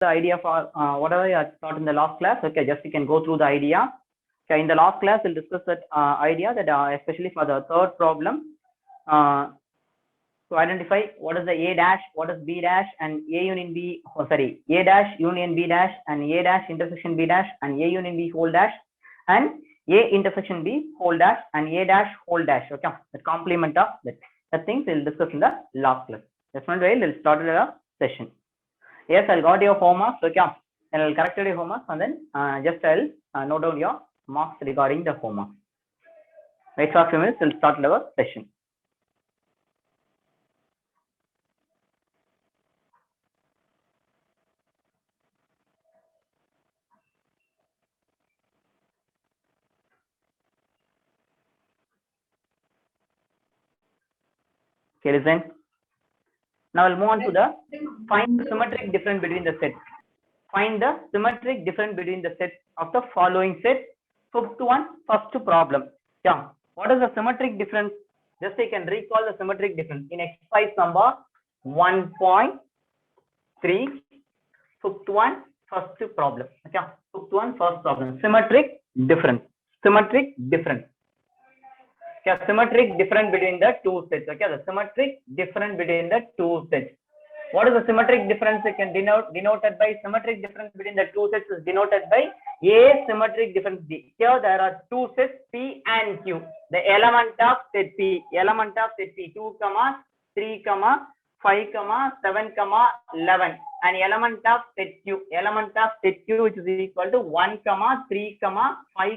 the idea for whatever you had taught in the last class. Okay, just you can go through the idea. Okay, in the last class, we'll discuss that idea that especially for the third problem, to identify what is the A dash, what is B dash, and A union B, A dash union B dash, and A dash intersection B dash, and A union B whole dash, and A intersection B whole dash, and A dash whole dash. Okay, the complement of that. The things we'll discuss in the last class. That's one way we'll start the session. Yes, I'll got your homework. Okay, and I'll correct your homework, and then just I'll note down your marks regarding the homework. Wait for a few minutes. We'll start our session. Okay, listen. Now we'll move on to the find the symmetric difference between the sets. Find the symmetric difference between the sets of the following set. Fifth one, first problem. Yeah, what is the symmetric difference? Just you can recall the symmetric difference in exercise number 1.3. Fifth one, first problem. Okay, fifth one, first problem. Symmetric difference. Symmetric difference. Okay, symmetric difference between the two sets. Okay, the symmetric difference between the two sets. What is the symmetric difference? It can denoted by symmetric difference between the two sets is denoted by A symmetric difference B. Here there are two sets P and Q. The element of set P, 2, 3, 5, 7, 11, and element of set Q which is equal to 1, 3, 5,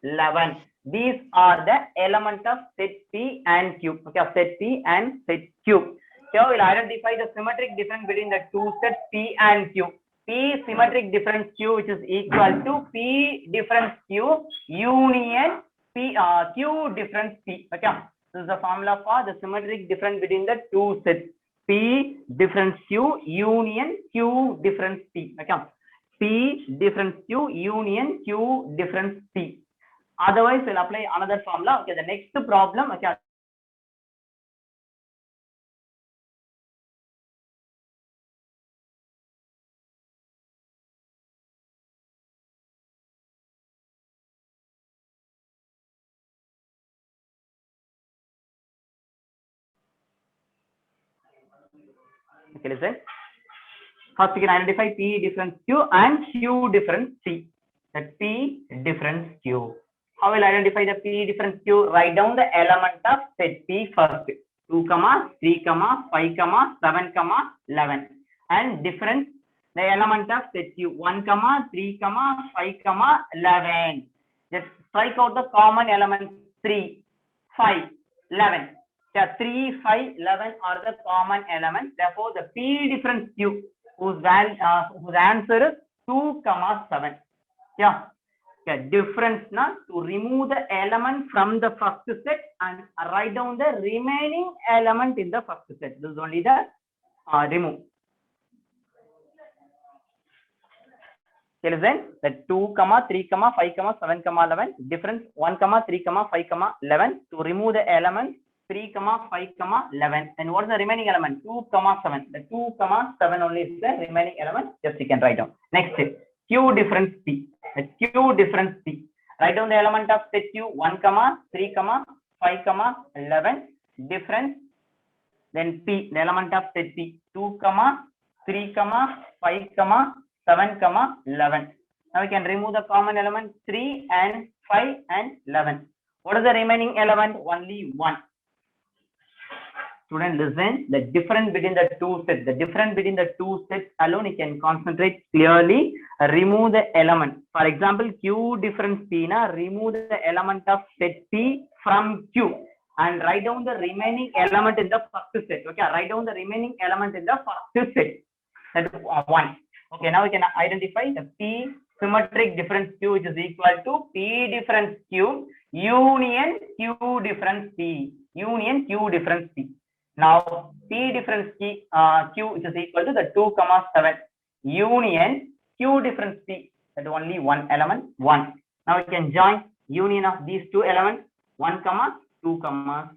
11. These are the elements of set P and Q. Okay, set P and set Q. Here we'll identify the symmetric difference between the two sets P and Q. P symmetric difference Q which is equal to P difference Q union P Q difference P. Okay, this is the formula for the symmetric difference between the two sets P difference Q union Q difference P. Okay, P difference Q union Q difference P. Otherwise, we'll apply another formula. Okay, the next problem. Okay. Okay, listen. First, we can identify P difference Q and Q difference C. That P difference Q. How will identify the P difference Q? Write down the element of set P first. 2, 3, 5, 7, 11. And difference the element of set Q. 1, 3, 5, 11. Just strike out the common element 3, 5, 11. Yeah, 3, 5, 11 are the common elements. Therefore, the P difference Q whose answer is 2, 7. Yeah. Okay, difference now to remove the element from the first set and write down the remaining element in the first set. This is only the remove. Okay, listen. The 2, 3, 5, 7, 11. Difference 1, 3, 5, 11 to remove the element 3, 5, 11. And what is the remaining element? 2, 7. The 2, 7 only is the remaining element. Just you can write down. Next is Q difference P. Q difference P. Write down the element of set Q. 1, 3, 5, 11. Difference. Then P. The element of set P. 2, 3, 5, 7, 11. Now we can remove the common element 3 and 5 and 11. What is the remaining element? Only 1. Student, listen. The difference between the two sets. The difference between the two sets alone, you can concentrate clearly. Remove the element. For example, Q difference P. Remove the element of set P from Q and write down the remaining element in the first set. Okay, write down the remaining element in the first set. That is 1. Okay, now we can identify the P symmetric difference Q which is equal to P difference Q union Q difference P. Union Q difference P. Now P difference Q which is equal to the 2, 7 union Q difference P. That only one element 1. Now we can join union of these two elements 1, 2,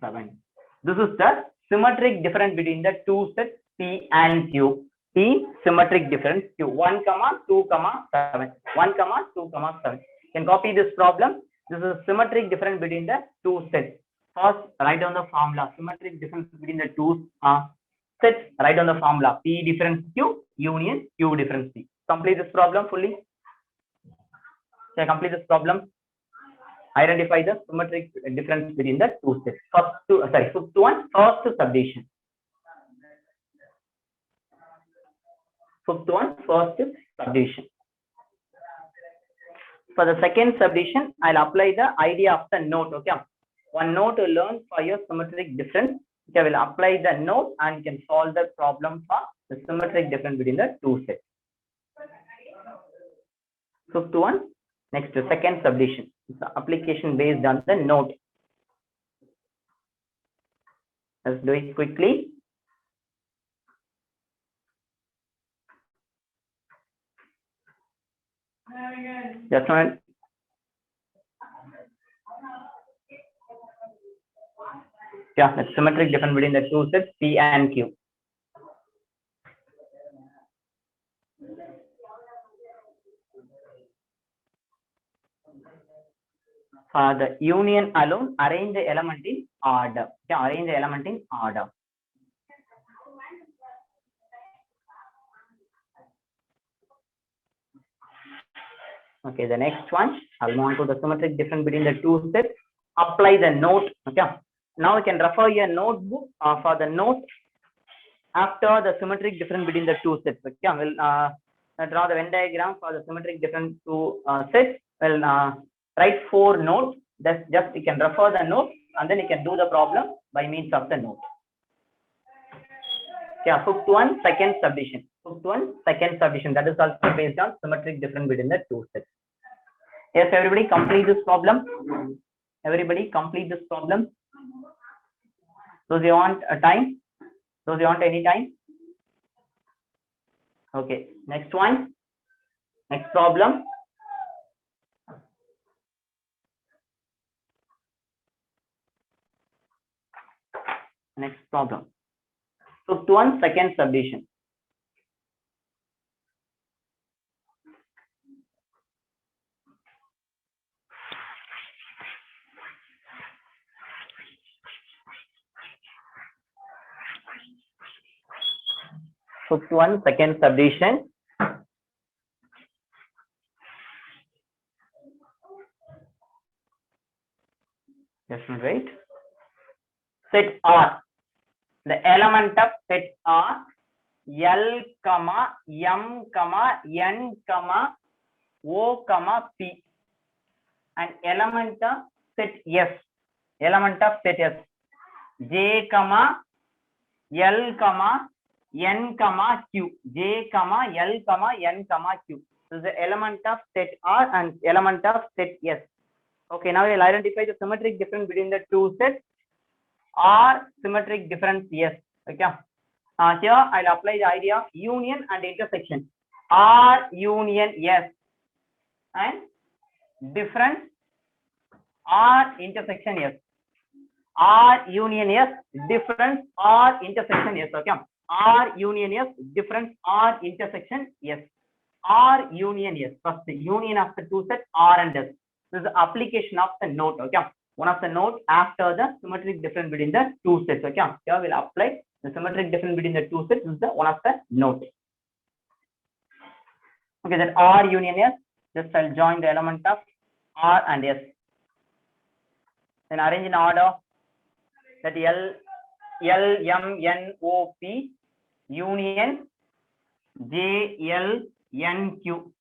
7. This is the symmetric difference between the two sets P and Q. P symmetric difference Q 1 comma 2 comma 7 1 comma 2 comma 7. You can copy this problem. This is symmetric difference between the two sets. First, write down the formula. Symmetric difference between the two sets. Write down the formula. P difference Q union Q difference P. Complete this problem fully. So complete this problem. Identify the symmetric difference between the two sets. Fifth one, first subdivision. Fifth one, first subdivision. For the second subdivision, I'll apply the idea of the note. Okay, one note to learn for your symmetric difference. Okay, I will apply the note and you can solve the problem for the symmetric difference between the two sets. Fifth one, next to second subdivision. It's the application based on the note. Let's do it quickly. Just one. Yeah, the symmetric difference between the two sets P and Q. For the union alone, arrange the element in order. Yeah, arrange the element in order. Okay, the next one, I'll move on to the symmetric difference between the two sets. Apply the note. Okay, now you can refer your notebook for the note after the symmetric difference between the two sets. Okay, we'll draw the Venn diagram for the symmetric difference two sets. We'll write 4 notes. That's just you can refer the note and then you can do the problem by means of the note. Yeah, fifth one, second subdivision. Fifth one, second subdivision. That is also based on symmetric difference between the two sets. Yes, everybody complete this problem. Everybody complete this problem. Those you want a time? Those you want any time? Okay, next one. Next problem. Next problem. Fifth one, second subdivision. Fifth one, second subdivision. Just wait. Set R. The element of set R, L, M, N, O, P. And element of set S. Element of set S. J, L, N, Q. J, L, N, Q. This is the element of set R and element of set S. Okay, now we'll identify the symmetric difference between the two sets. R symmetric difference S. Okay. Here I'll apply the idea of union and intersection. R union S and difference R intersection S. R union S difference R intersection S. Okay. R union S difference R intersection S. R union S. First the union of the two sets R and S. This is the application of the note. Okay. One of the note after the symmetric difference between the two sets. Okay, here we'll apply the symmetric difference between the two sets. This is the one of the note. Okay, then R union S. Just I'll join the element of R and S. Then arrange in order that L, M, N, O, P union J, L, N, Q.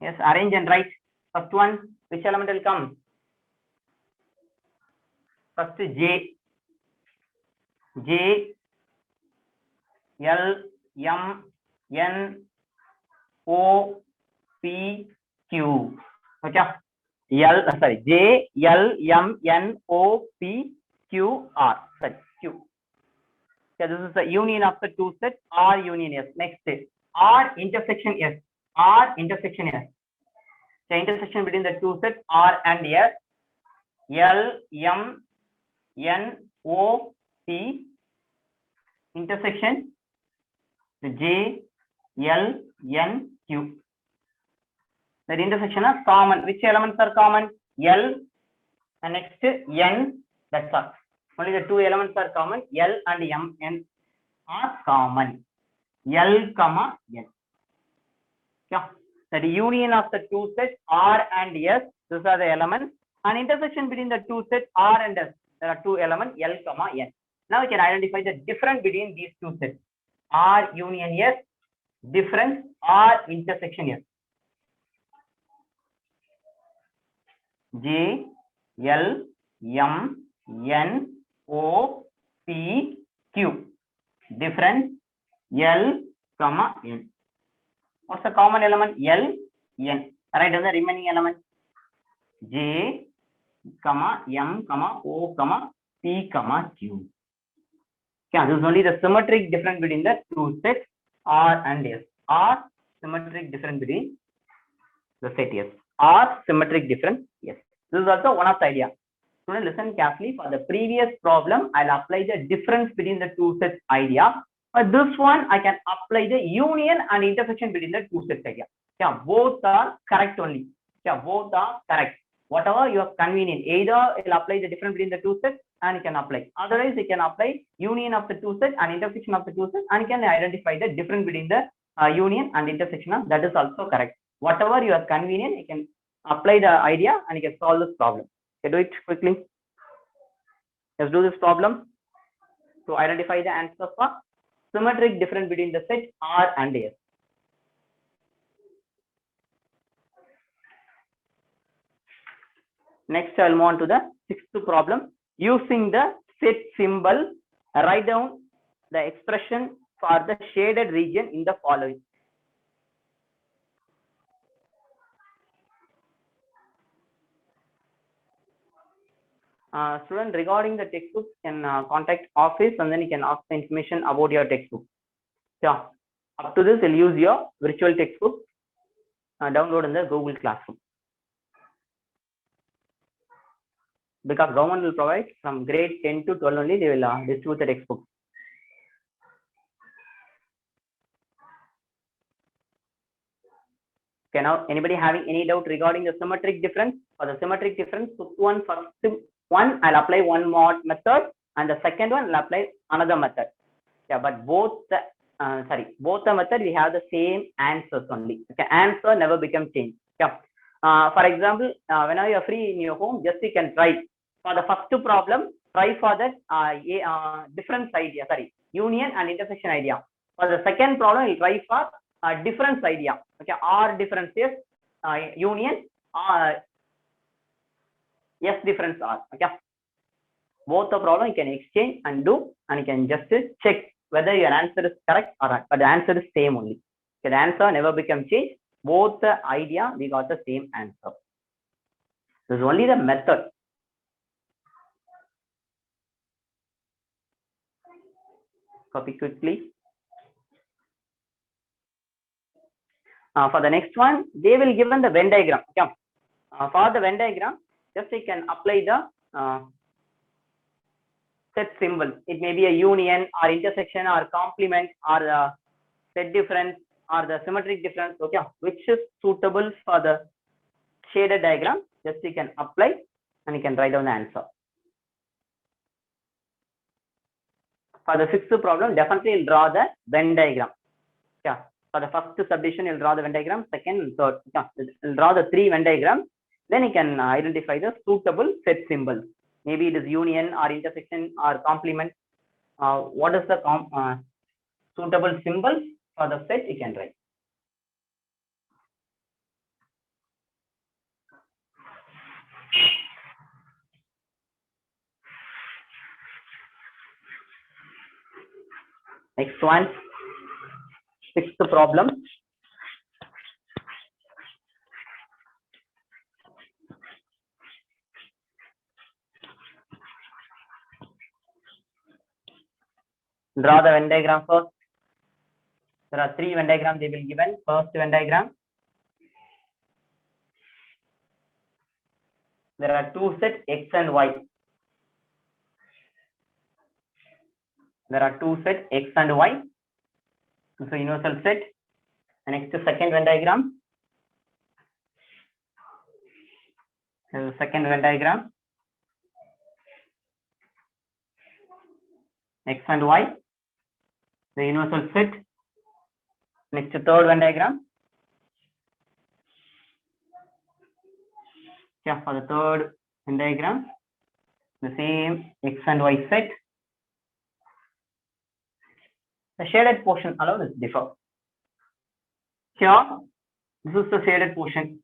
Yes, arrange and write. First one, which element will come? First J, L, M, N, O, P, Q. Okay. J, L, M, N, O, P, Q, R. Sorry, Q. Okay, this is the union of the two sets. R union S. Next is R intersection S. R intersection S. The intersection between the two sets R and S. L, M, N, O, P intersection J, L, N, Q. The intersection is common. Which elements are common? L and next N. That's all. Only the two elements are common. L and M, N are common. L, comma N. Yeah. That union of the two sets R and S. These are the elements. And intersection between the two sets R and S. There are two elements L, comma N. Now we can identify the difference between these two sets. R union S, difference R intersection S. J, L, M, N, O, P, Q. Difference L, comma N. What's the common element? L, N. Right, and the remaining element J, comma M, comma O, comma P, comma Q. Yeah, this is only the symmetric difference between the two sets R and S. R symmetric difference between the set S. R symmetric difference. Yes. This is also one of the idea. Student, listen carefully. For the previous problem, I'll apply the difference between the two sets idea. For this one, I can apply the union and intersection between the two sets idea. Yeah, both are correct only. Yeah, both are correct. Whatever you are convenient. Either you'll apply the difference between the two sets and you can apply. Otherwise, you can apply union of the two sets and intersection of the two sets and you can identify the difference between the union and intersection of that is also correct. Whatever you are convenient, you can apply the idea and you can solve this problem. Okay, do it quickly. Let's do this problem to identify the answer for symmetric difference between the set R and S. Next, I'll move on to the sixth problem. Using the set symbol, write down the expression for the shaded region in the following. Student, regarding the textbook, you can contact office and then you can ask the information about your textbook. Yeah, up to this, you'll use your virtual textbook, download in the Google Classroom. Because government will provide from grade 10 to 12 only, they will distribute the textbook. Okay, now anybody having any doubt regarding the symmetric difference? For the symmetric difference, first one, I'll apply one mod method and the second one I'll apply another method. Yeah, but both the method we have the same answers only. Okay, answer never become changed. Yeah. For example, whenever you are free in your home, just you can try. For the first problem, try for that difference idea, union and intersection idea. For the second problem, you try for difference idea. Okay, R difference is union, S difference R. Okay, both the problem you can exchange and do, and you can just check whether your answer is correct or not. But the answer is same only. Okay, the answer never become changed. Both the idea we got the same answer. This is only the method. Copy quickly. For the next one, they will given the Venn diagram. Okay. For the Venn diagram, just you can apply the set symbol. It may be a union or intersection or complement or the set difference or the symmetric difference. Okay, which is suitable for the shaded diagram. Just you can apply and you can write down the answer. For the sixth problem, definitely you'll draw the Venn diagram. Yeah. For the first subdivision, you'll draw the Venn diagram. Second and third, yeah, you'll draw the three Venn diagrams. Then you can identify the suitable set symbol. Maybe it is union or intersection or complement. What is the suitable symbol for the set? You can write. Next one, sixth problem. Draw the Venn diagram first. There are three Venn diagrams they will given. First Venn diagram. There are two sets X and Y. There are two sets X and Y. So universal set. And next second Venn diagram. This is the second Venn diagram. X and Y, the universal set. Next third Venn diagram. Yeah, for the third Venn diagram, the same X and Y set. The shaded portion alone is differ. Here, this is the shaded portion.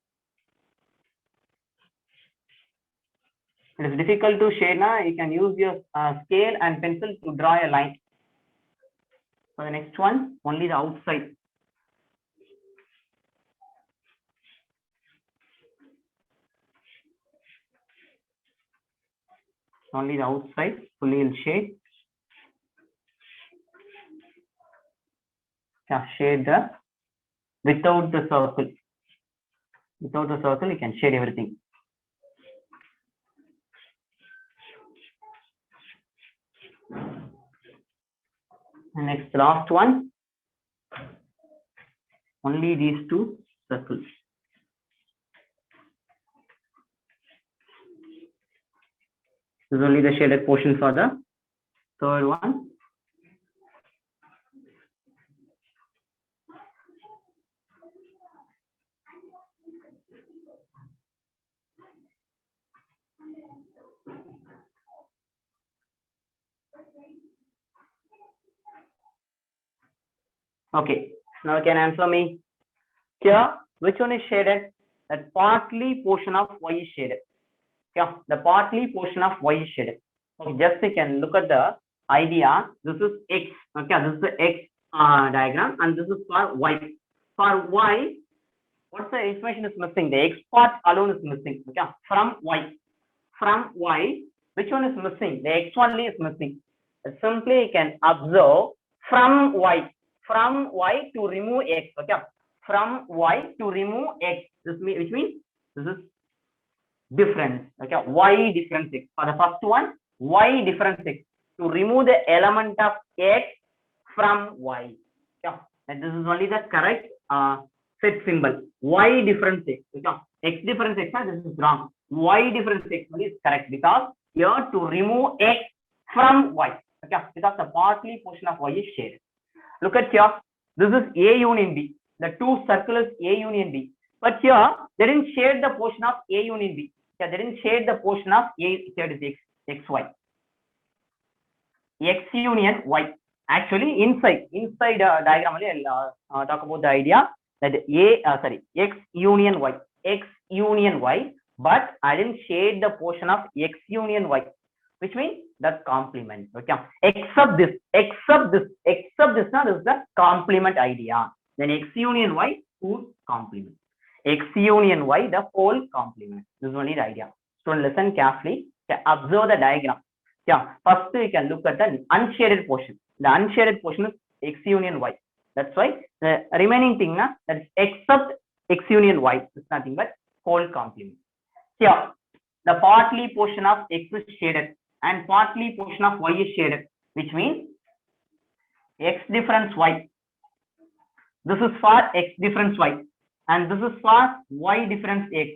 It is difficult to shade now. You can use your scale and pencil to draw a line. For the next one, only the outside. Only the outside, fully will shade. Yeah, shade the without the circle. Without the circle, you can shade everything. And next, last one. Only these two circles. This is only the shaded portion for the third one. Okay, now can answer me. Here, which one is shaded? That partly portion of Y is shaded. Yeah, the partly portion of Y is shaded. Okay, just you can look at the idea. This is X. Okay, this is the X diagram, and this is for Y. For Y, what's the information is missing? The X part alone is missing. Okay, from Y. From Y, which one is missing? The X only is missing. Simply you can observe from Y. From Y to remove X. Okay, from Y to remove X. This means, which means this is difference. Okay, Y difference X. For the first one, Y difference X. To remove the element of X from Y. Okay, and this is only the correct set symbol. Y difference X. Okay, X difference X, this is wrong. Y difference X is correct because here to remove X from Y. Okay, because the partly portion of Y is shaded. Look at here. This is A union B. The two circles A union B. But here they didn't shade the portion of A union B. Yeah, they didn't shade the portion of A. Here is X, XY. X union Y. Actually, inside diagram only I'll talk about the idea that X union Y. X union Y. But I didn't shade the portion of X union Y, which means that complement. Okay, except this now, this is the complement idea. Then X union Y, whose complement? X union Y, the whole complement. This is only the idea. So listen carefully. Okay, observe the diagram. Yeah, first you can look at the unshaded portion. The unshaded portion is X union Y. That's why the remaining thing now, that is except X union Y is nothing but whole complement. Here, the partly portion of X is shaded and partly portion of Y is shaded, which means X difference Y. This is for X difference Y, and this is for Y difference X.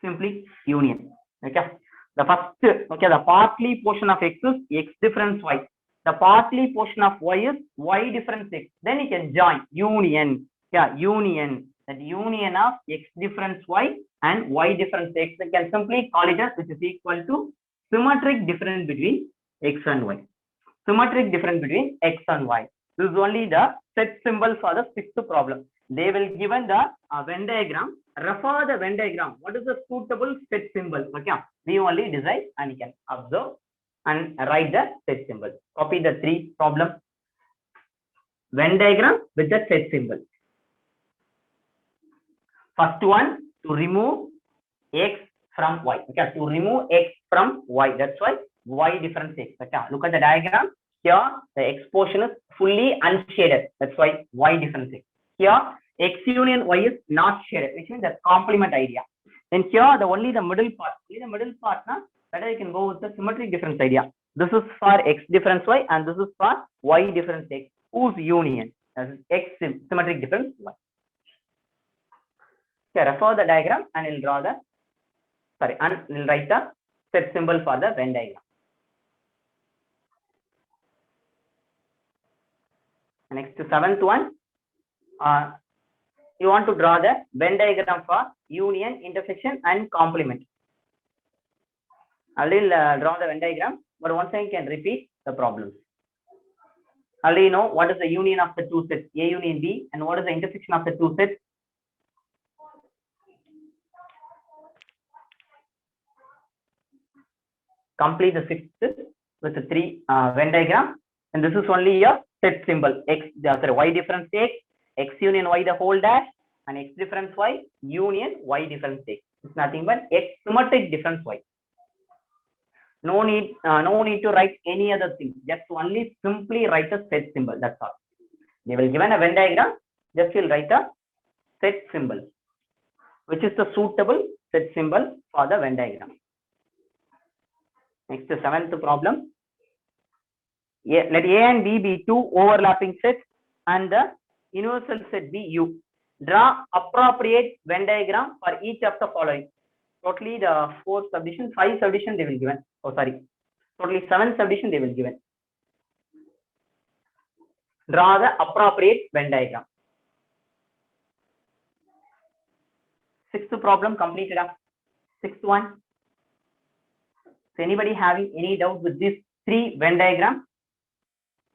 Simply union. Okay, the first, okay, the partly portion of X is X difference Y. The partly portion of Y is Y difference X. Then you can join union. Yeah, union. That union of X difference Y and Y difference X. You can simply call it as which is equal to symmetric difference between X and Y. Symmetric difference between X and Y. This is only the set symbol for the sixth problem. They will given the Venn diagram. Refer the Venn diagram. What is the suitable set symbol? Okay, we only decide and you can observe and write the set symbol. Copy the three problems. Venn diagram with the set symbol. First one, to remove X from Y. Okay, to remove X from Y. That's why Y difference X. Okay, look at the diagram. Here, the X portion is fully unshaded. That's why Y difference X. Here, X union Y is not shaded, which means the complement idea. Then here, only the middle part. The middle part, now, better you can go with the symmetric difference idea. This is for x difference y and this is for y difference x, whose union, that is x symmetric difference y. Okay, refer the diagram and we'll draw the, and we'll write the set symbol for the Venn diagram. Next, seventh one, you want to draw the Venn diagram for union, intersection and complement. I will draw the Venn diagram, but once I can repeat the problems. I already know what is the union of the two sets, A union B, and what is the intersection of the two sets. Complete the sixth with the three Venn diagram, and this is only your set symbol x, y difference x union y the whole dash, and x difference y union y difference x. It's nothing but x symmetric difference y. No need to write any other thing. Just only simply write a set symbol. That's all. They will given a Venn diagram. Just will write a set symbol, which is the suitable set symbol for the Venn diagram. Next, the seventh problem. Let A and B be two overlapping sets and the universal set be U. Draw appropriate Venn diagram for each of the following. Totally the 4 subdivision, 5 subdivision they will given. Oh, sorry. Totally 7 subdivision they will given. Draw the appropriate Venn diagram. Sixth problem completed. Sixth one. So anybody having any doubt with these 3 Venn diagrams?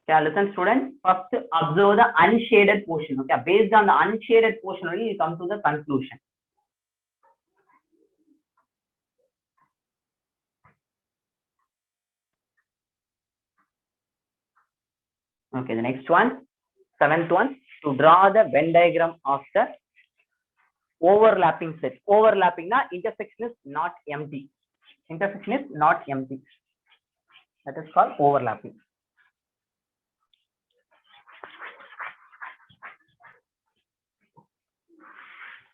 Okay, listen students, first observe the unshaded portion. Okay, based on the unshaded portion only you come to the conclusion. Okay, the next one, 7th one, to draw the Venn diagram of the overlapping set. Overlapping na intersection is not empty. Intersection is not empty. That is called overlapping.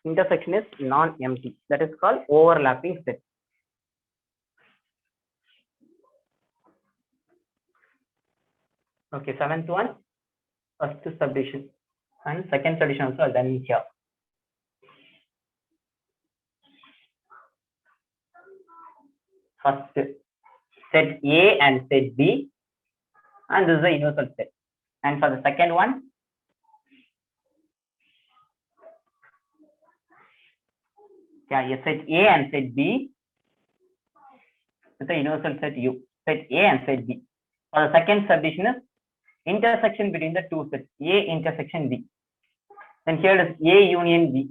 Intersection is non-empty. That is called overlapping set. Okay, 7th one, first subdivision and second subdivision also done here. First set A and set B, and this is the universal set. And for the second one, yeah, set A and set B with the universal set U. Set A and set B. For the second subdivision is intersection between the two sets, A intersection B. Then here is A union B.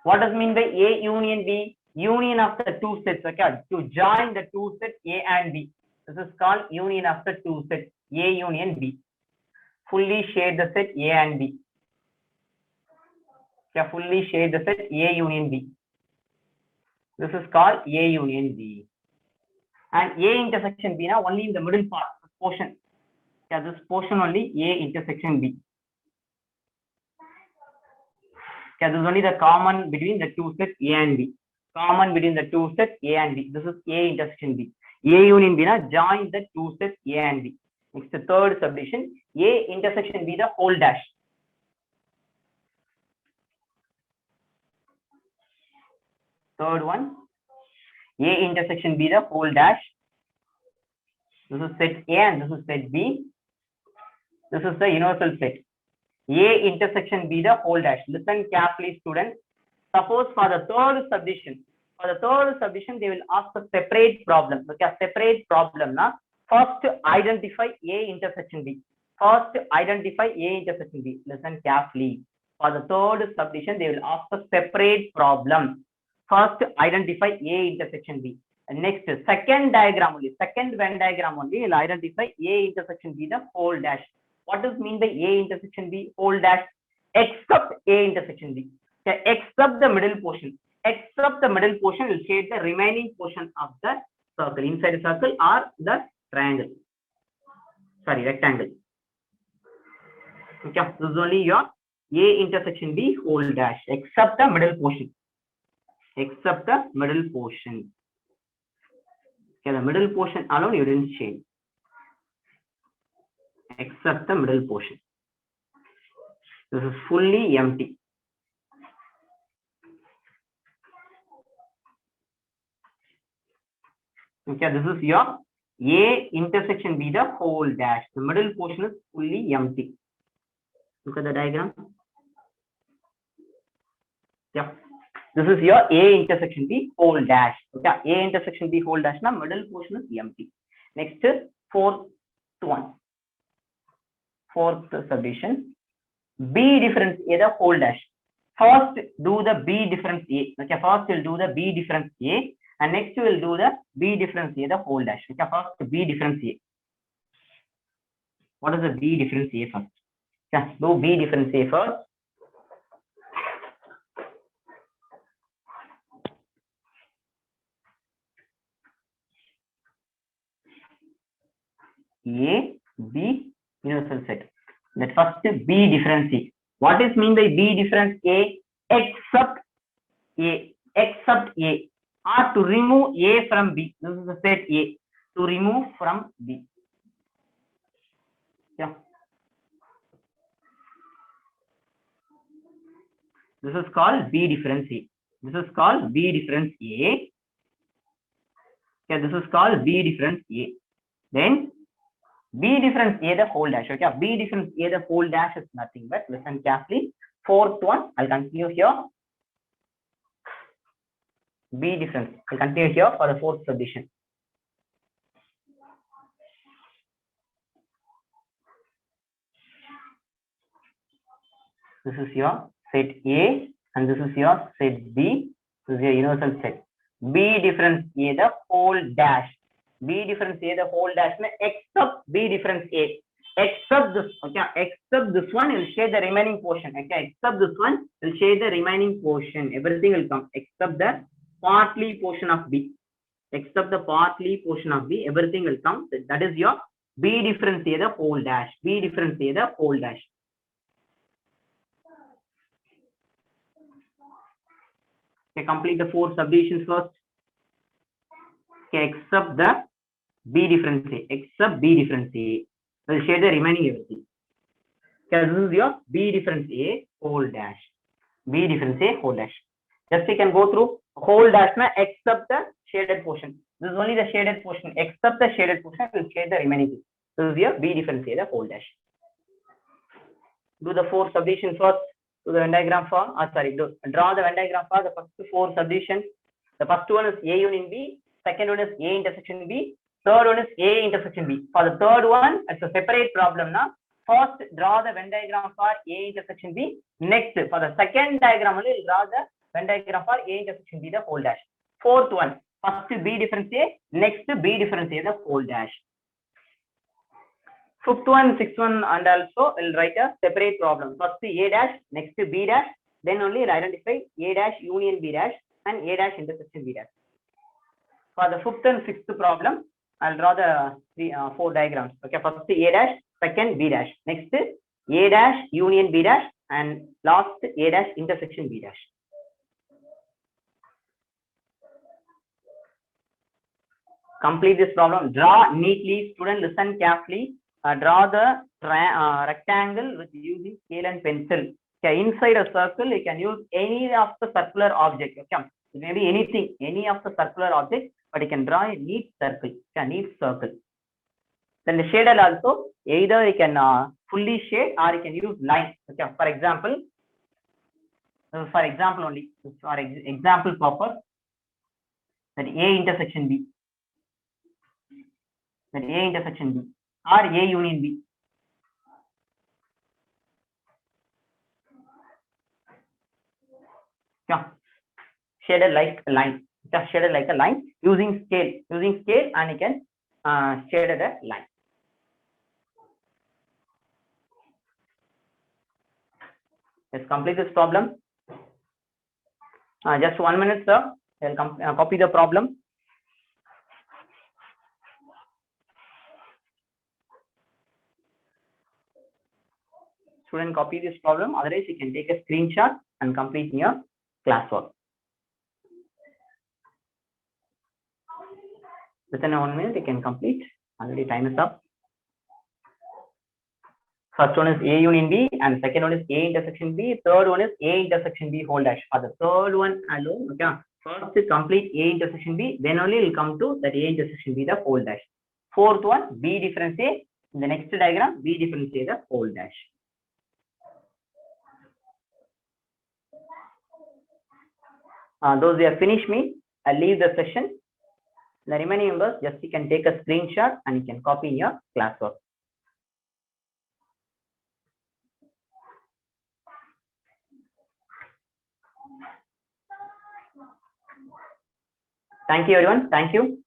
What does mean by A union B? Union of the two sets, okay, to join the two sets A and B. This is called union of the two sets, A union B. Fully shade the set A and B. Okay, fully shade the set A union B. This is called A union B. And A intersection B now only in the middle part, portion. Yeah, this portion only A intersection B. Okay, this is only the common between the two sets A and B. Common between the two sets A and B. This is A intersection B. A union B now joins the two sets A and B. Next, the third subdivision, A intersection B the whole dash. Third one, A intersection B the whole dash. This is set A and this is set B. This is the universal set. A intersection B the whole dash. Listen carefully, students. Suppose for the third subdivision, they will ask a separate problem. Okay, a separate problem now. First identify A intersection B. First identify A intersection B. Listen carefully. For the third subdivision, they will ask a separate problem. First identify A intersection B. And next, second diagram only, second Venn diagram only, will identify A intersection B the whole dash. What does mean by A intersection B whole dash? Except A intersection B. Okay, except the middle portion. Except the middle portion will shade the remaining portion of the circle. Inside the circle or the triangle. Sorry, rectangle. Okay, this is only your A intersection B whole dash. Except the middle portion. Except the middle portion. Okay, the middle portion alone you didn't change, except the middle portion. This is fully empty. Okay, this is your A intersection B, the whole dash. The middle portion is fully empty. Look at the diagram. Yeah, this is your A intersection B whole dash. Okay, A intersection B whole dash. Now middle portion is empty. Next is fourth one. Fourth subdivision. B difference A the whole dash. First do the B difference A. Okay, first we'll do the B difference A, and next we'll do the B difference A the whole dash. Okay, first B difference A. What is the B difference A first? Yeah, do B difference A first. A, B, universal set. That first B difference A. What is mean by B difference A? Except A. Except A. Or to remove A from B. This is the set A. To remove from B. Yeah. This is called B difference A. This is called B difference A. Okay, this is called B difference A. Then B difference A the whole dash. Okay, B difference A the whole dash is nothing but, listen carefully. Fourth one, I'll continue here. B difference. I'll continue here for the fourth subdivision. This is your set A and this is your set B. This is your universal set. B difference A the whole dash. B difference A the whole dash except B difference A. Except this, okay, except this one will share the remaining portion. Okay, except this one will share the remaining portion. Everything will come except the partly portion of B. Except the partly portion of B, everything will come. That is your B difference A the whole dash. B difference A the whole dash. Okay, complete the four subdivisions first. Okay, except the B difference A. Except B difference A. Will share the remaining everything. Okay, this is your B difference A whole dash. B difference A whole dash. Just you can go through whole dash except the shaded portion. This is only the shaded portion. Except the shaded portion will shade the remaining thing. This is your B difference A the whole dash. Do the four subdivisions first. Do the Venn diagram for. Draw the Venn diagram for the first four subdivisions. The first one is A union B. Second one is A intersection B. Third one is A intersection B. For the third one, it's a separate problem now. First, draw the Venn diagram for A intersection B. Next, for the second diagram, only draw the Venn diagram for A intersection B the whole dash. Fourth one, first B difference A, next B difference A the whole dash. Fifth one, sixth one, and also we'll write a separate problem. First A dash, next B dash, then only we'll identify A dash union B dash and A dash intersection B dash. For the fifth and sixth problem, I'll draw the four diagrams. Okay, first A dash, second B dash, next A dash union B dash, and last A dash intersection B dash. Complete this problem. Draw neatly. Student, listen carefully. Draw the rectangle with using scale and pencil. Okay, inside a circle, you can use any of the circular object. Okay, it may be anything, any of the circular object, but you can draw a neat circle. Okay, neat circle. Then the shaded also, either you can fully shade or you can use line. Okay, for example only, for example purpose, that A intersection B. That A intersection B or A union B. Yeah, shaded like a line. Just shaded like a line using scale, and you can shaded a line. Let's complete this problem. Just 1 minute, sir. I'll copy the problem. Student, copy this problem. Otherwise, you can take a screenshot and complete your classwork. Within 1 minute, you can complete. Already time is up. First one is A union B, and second one is A intersection B. Third one is A intersection B whole dash. For the third one alone, okay. First is complete A intersection B, then only will come to that A intersection B the whole dash. Fourth one, B difference A. In the next diagram, B difference A the whole dash. Those who have finished me, I'll leave the session. The remaining members, just you can take a screenshot and you can copy in your classwork. Thank you, everyone. Thank you.